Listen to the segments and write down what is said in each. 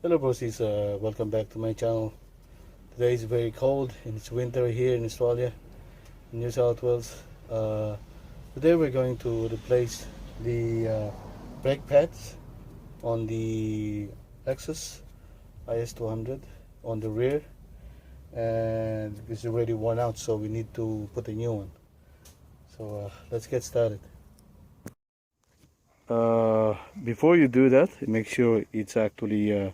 Hello brossies, welcome back to my channel. Today is very cold and it's winter here in Australia, in New South Wales. Today we're going to replace the brake pads on the Lexus IS200 on the rear, and it's already worn out, so we need to put a new one. So let's get started. Before you do that, make sure it's actually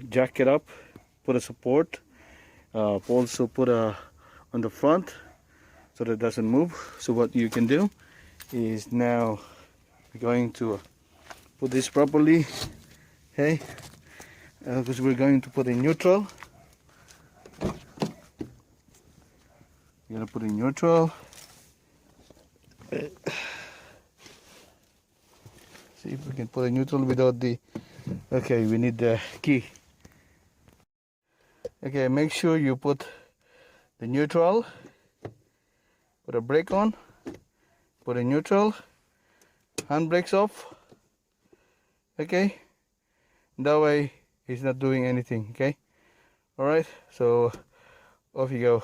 jack it up, put a support, also put a on the front so that it doesn't move. So what you can do is now we're going to put this properly, okay, because we're going to put in neutral. You're gonna put in neutral. See if we can put a neutral without the, okay, we need the key. Okay, make sure you put the neutral, put a brake on, put a neutral, handbrakes off, okay, that way it's not doing anything, okay. Alright, so off you go.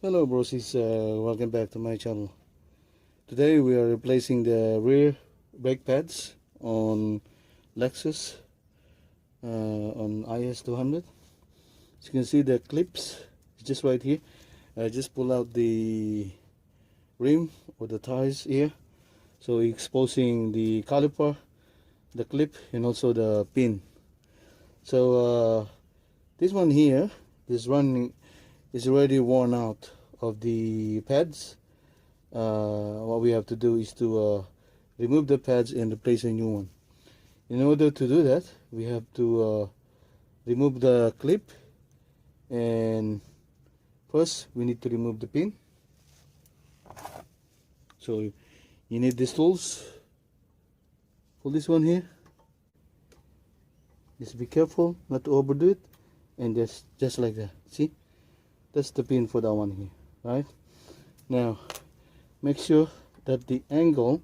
Hello brossies, welcome back to my channel. Today we are replacing the rear brake pads on Lexus on IS200. As you can see, the clips is just right here. I just pull out the rim or the tires here, so exposing the caliper, the clip, and also the pin. So this one here, this running is already worn out of the pads. What we have to do is to remove the pads and replace a new one. In order to do that, we have to remove the clip, and first we need to remove the pin. So you need these tools. Pull this one here. Just be careful not to overdo it, and just like that. See, that's the pin for that one here, right? Now make sure that the angle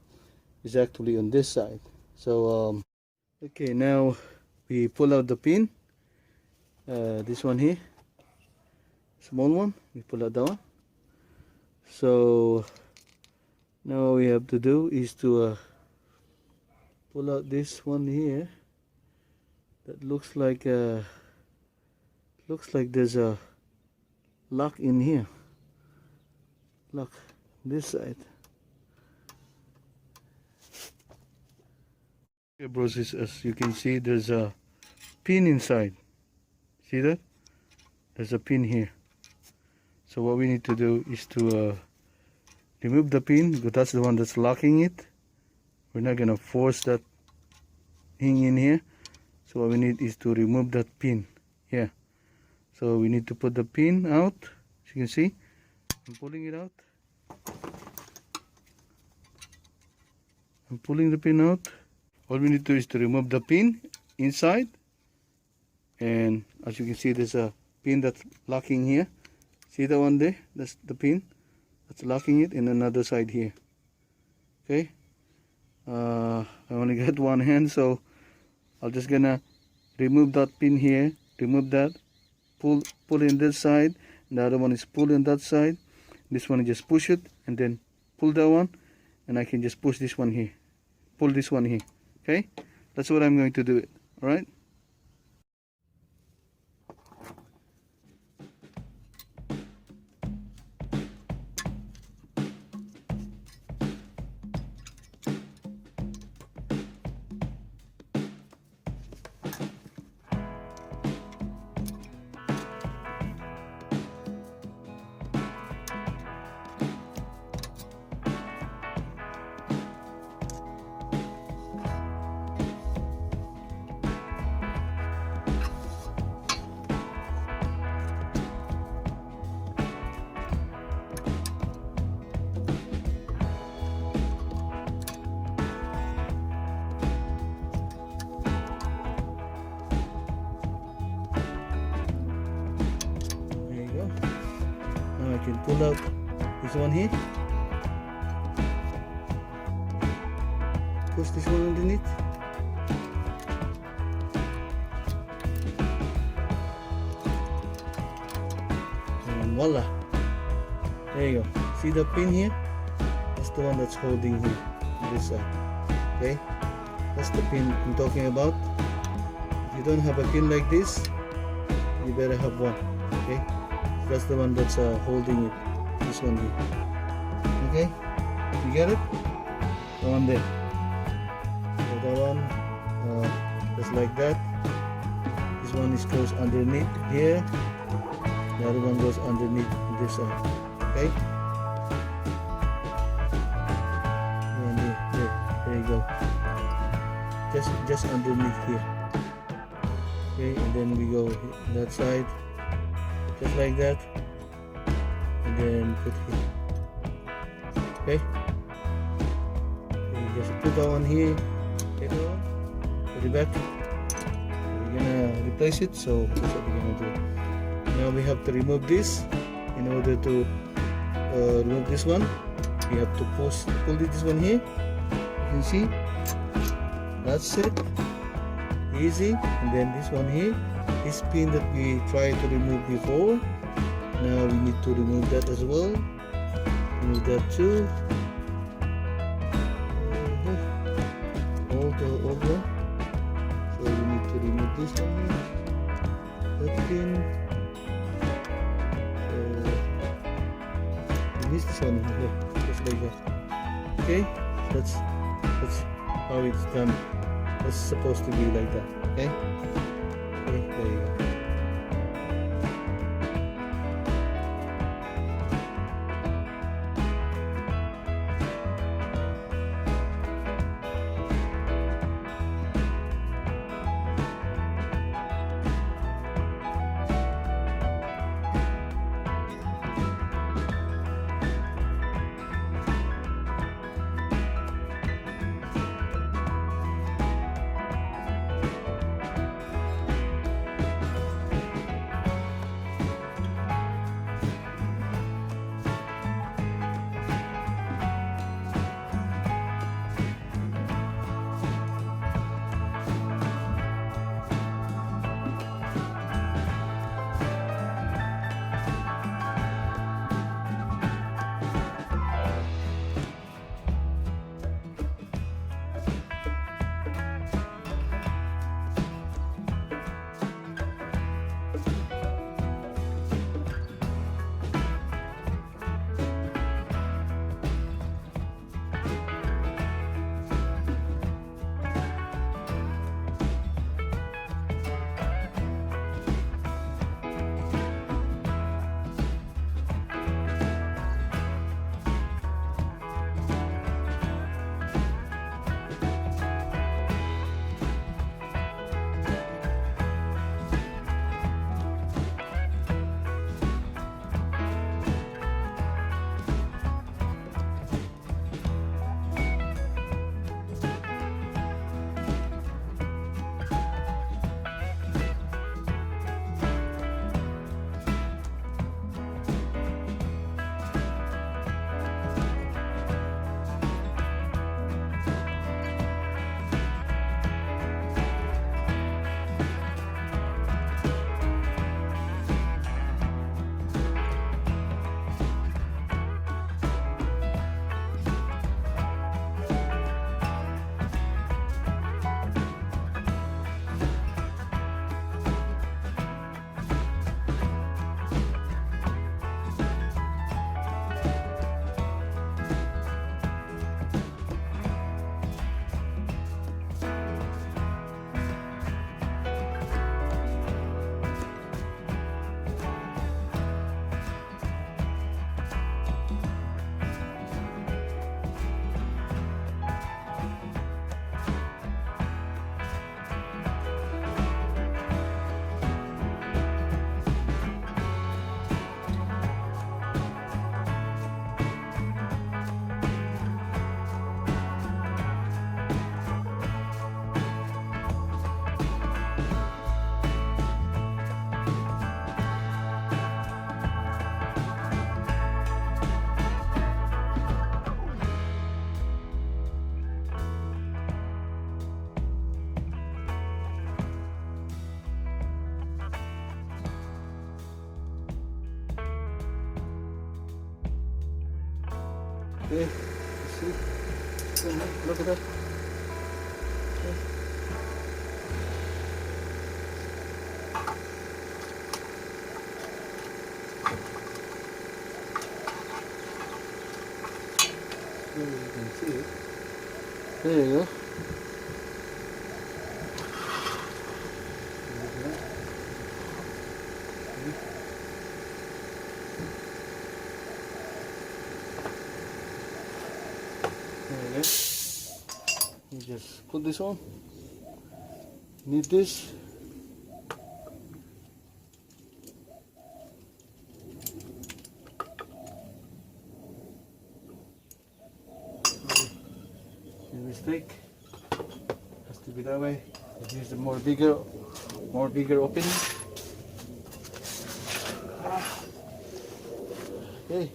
is actually on this side. So okay, now we pull out the pin, this one here, small one, we pull out that one. So now what we have to do is to pull out this one here. That looks like there's a lock in here. Lock this side. Okay, bros, as you can see, there's a pin inside. See that? There's a pin here. So what we need to do is to remove the pin, because that's the one that's locking it. We're not gonna force that thing in here. So what we need is to remove that pin. Yeah. So we need to put the pin out. As you can see, I'm pulling it out. I'm pulling the pin out. All we need to do is to remove the pin inside, and as you can see, there's a pin that's locking here. See the one there? That's the pin that's locking it in another side here. Okay. I only got one hand, so I'm just gonna remove that pin here. Remove that. Pull in this side. The other one is pull in that side. This one, just push it and then pull that one, and I can just push this one here, pull this one here. Okay, that's what I'm going to do it. All right. I can pull out this one here, push this one underneath, and voila, there you go. See the pin here? That's the one that's holding here on this side. Okay, that's the pin I'm talking about. If you don't have a pin like this, you better have one. Okay, so that's the one that's holding it, this one here. Okay, you get it? The one there. So that one just like that. This one is goes underneath here, the other one goes underneath this side. Okay, and there you go, just underneath here. Okay, and then we go that side just like that, and then put here. Okay, you just put that one here. Okay, put it back. We're gonna replace it, so that's what we're gonna do. Now we have to remove this. In order to remove this one, we have to pull this one here. You can see, that's it, easy. And then this one here, this pin that we tried to remove before, now we need to remove that as well. Remove that too. The old one. So we need to remove this one here, that pin. This one here, just like that. Okay, that's how it's done. That's supposed to be like that. Okay, there you go. Okay, you see? Look at that. Okay. There you can see it. There you go. There you go. You just put this on. Need this. Mistake. Has to be that way. Use the more bigger opening. Okay.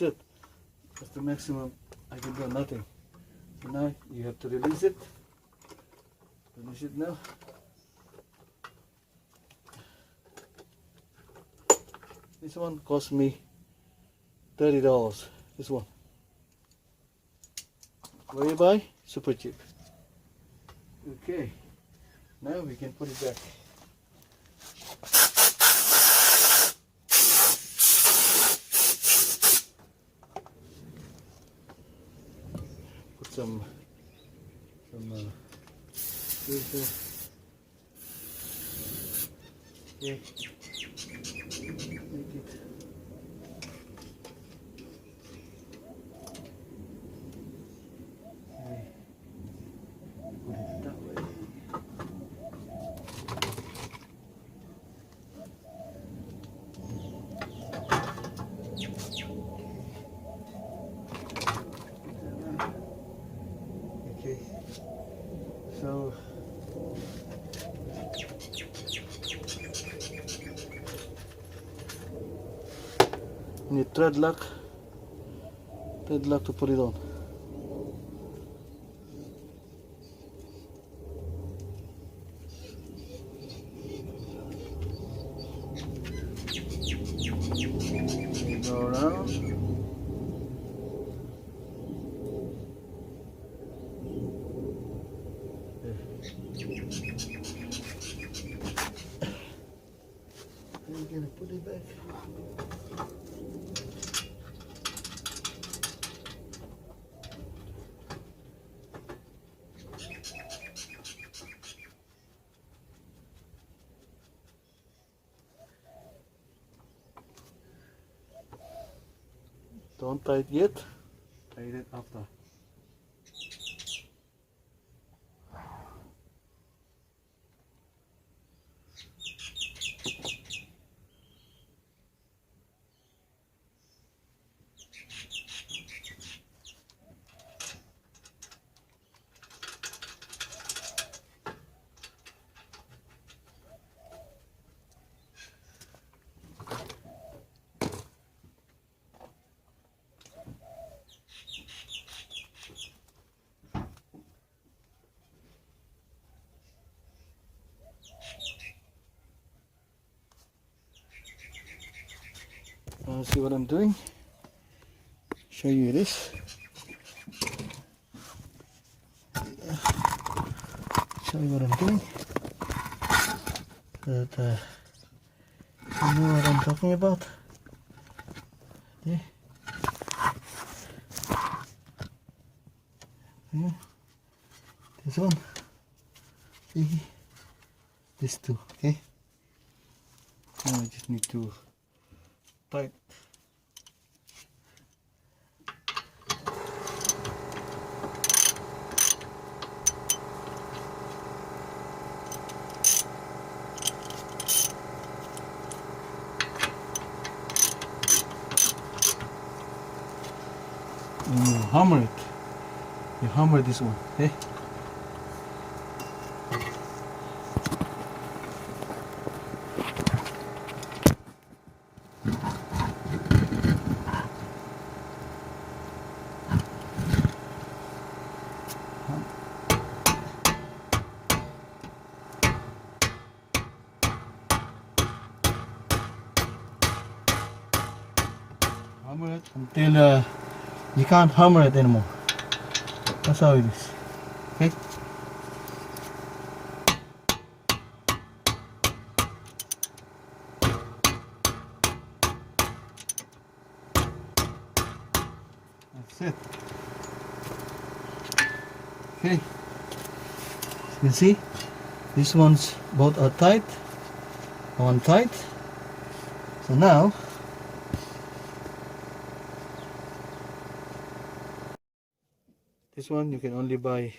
That's it. That's the maximum I can do. Nothing. So now you have to release it. Release it now. This one cost me $30. This one. Where you buy? Super cheap. Okay. Now we can put it back. Put some filter. Okay. Make it. Okay. Put it that way. Okay. So need thread lock to put it on. You go around. We're gonna put it back. Don't tie it yet, tie it after. See what I'm doing? Show you this. Show you what I'm doing. That you know what I'm talking about. Yeah. Yeah. This one. See, these two. Okay, now I just need to tight. And you hammer it. You hammer this one, okay? Hammer it until you can't hammer it anymore. That's how it is. Okay? That's it. Okay. As you can see, these ones both are tight. One tight. So now this one you can only buy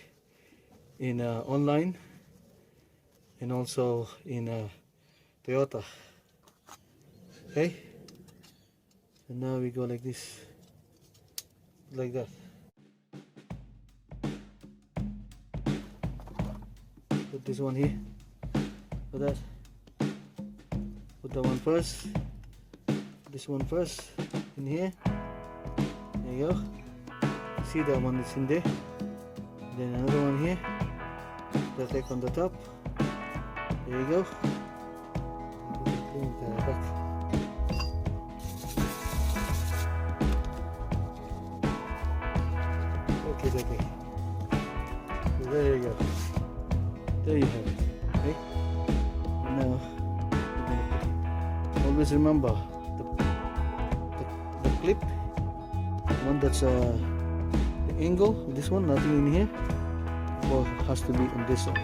in online and also in Toyota. Okay, so now we go like this, like that. Put this one here, put that, put that one first, this one first in here. There you go. See, that one is in there. Then another one here. Protect on the top. There you go. Back. Okay. So there you go. There you have it. Okay. And now we're gonna put it. Always remember the clip. One that's angle, this one, nothing in here, or has to be on this one.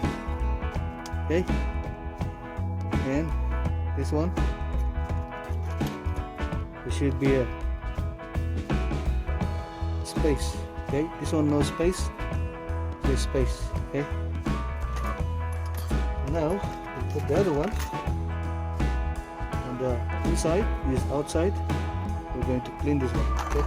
Okay, and this one, there should be a space. Okay, this one no space, there's space. Okay, now we put the other one on the inside, this outside. We're going to clean this one. Okay.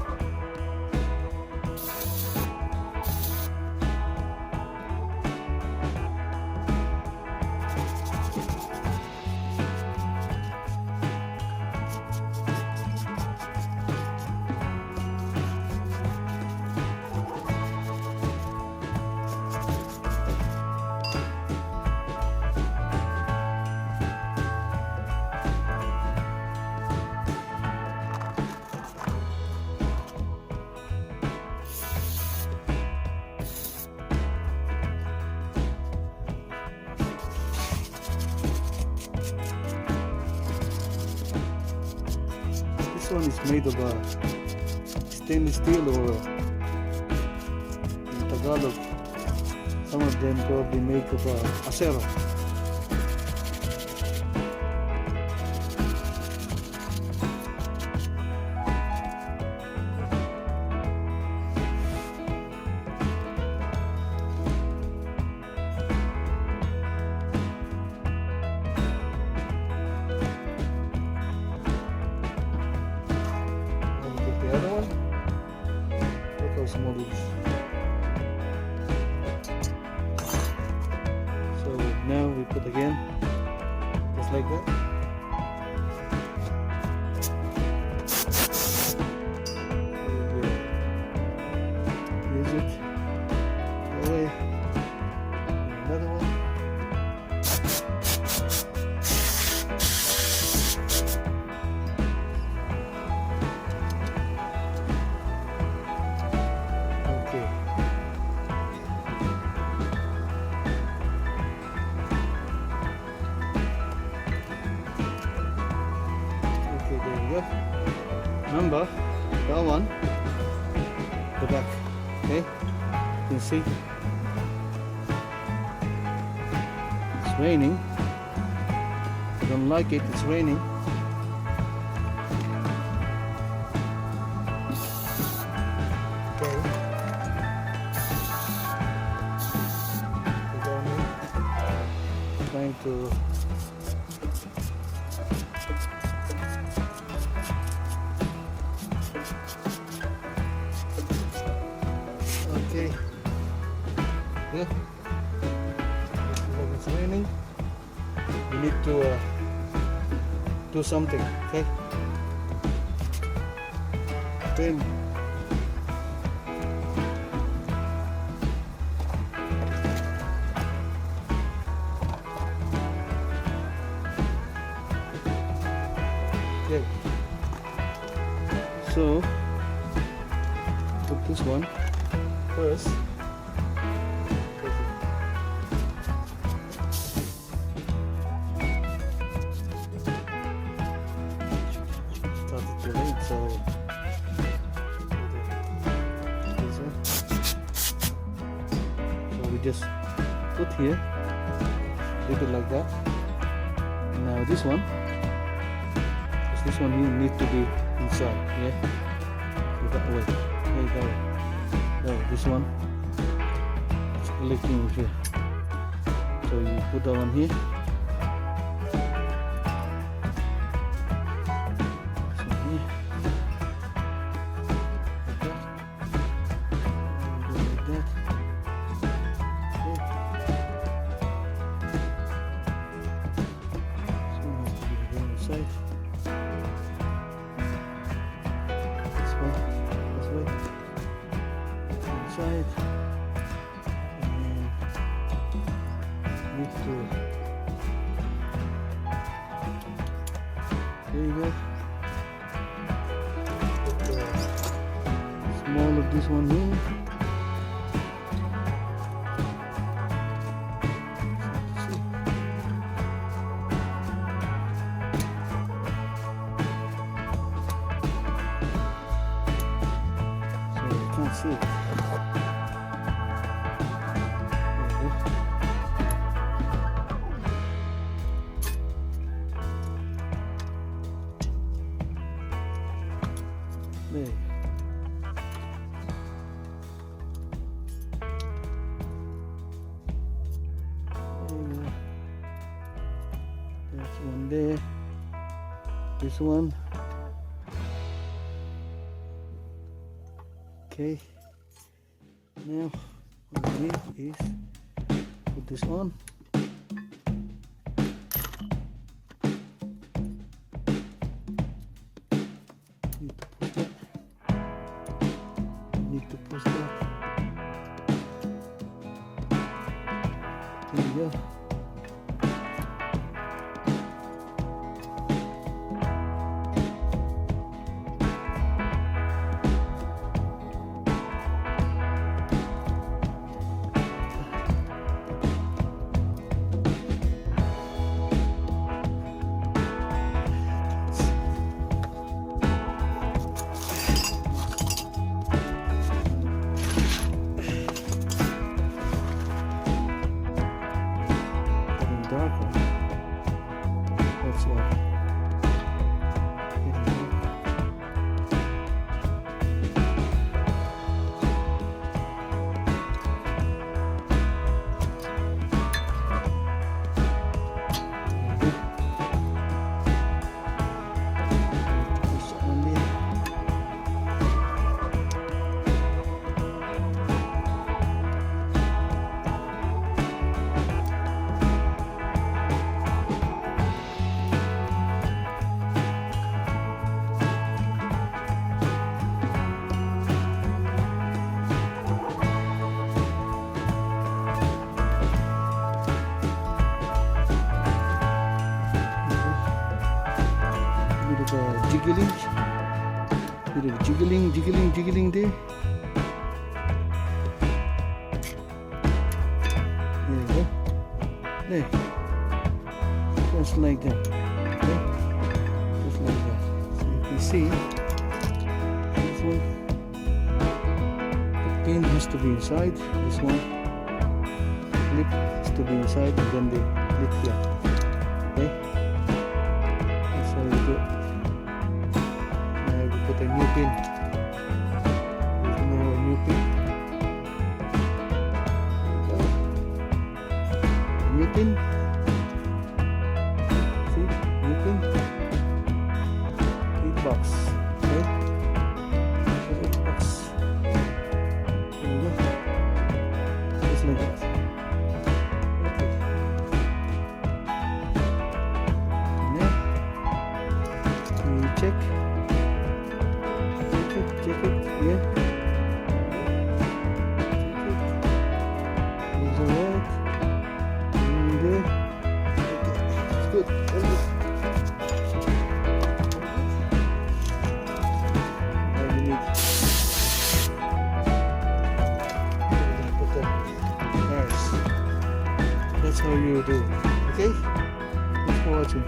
This one is made of stainless steel, or in Tagalog, some of them probably make of acero. Small it is. So now we put again, just like that. Use it. Away. Another one. Remember that one, the back. Okay, you can see raining. I don't like it, it's raining. Okay. Trying to okay. Yeah. It's raining. We need to do something. Okay. Rain. Okay. So put this one first. Started to rain, so this one. So we just put here, leave it like that. Now this one. This one you need to be inside, yeah. So that way. There you go. No, this one it's collecting here. So you put that one here. So here. Like that. Okay. So it has to be the other side. Inside, and need to, there you go. Put the small of this one here. So you can't see it. There. There's one there. This one. Okay. Now what we need is put this on. Need to push that. There you go. Darker. That's why. Jiggling, little jiggling there. There you go. There, just like that. Okay? Just like that. So you can see this one. The pin has to be inside. This one, clip has to be inside, and then the bit here. Okay, that's how you do it. Now we put a new pin. There's no new pin. New pin. See, new pin. 8 bucks. Okay, 8 bucks. There you go. Just like that. Okay. And then we check it. Check it. Yeah. Check it. Looks alright. There. Okay, it's good. Very good. Now we need put the tires. That's how you do it. Okay? Thanks for watching.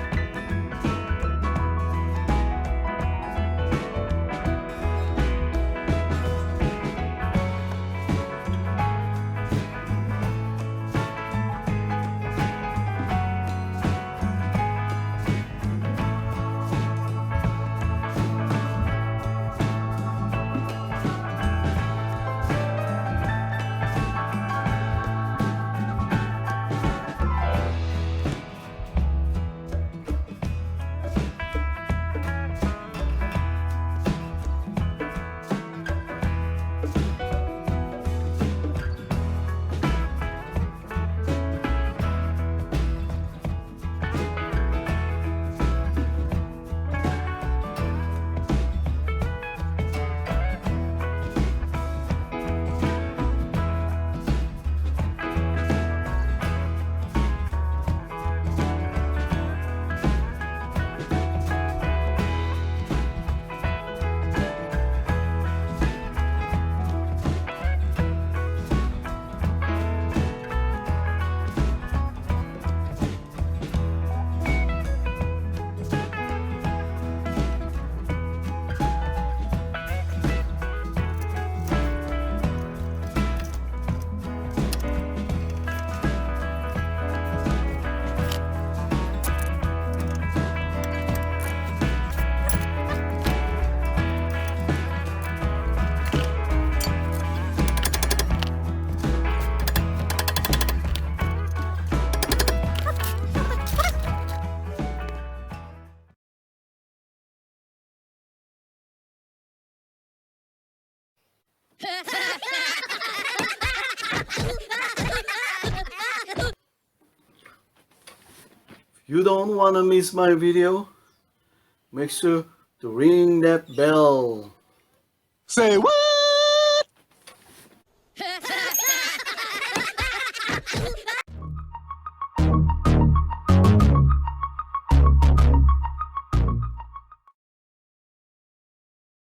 If you don't want to miss my video, make sure to ring that bell. Say what?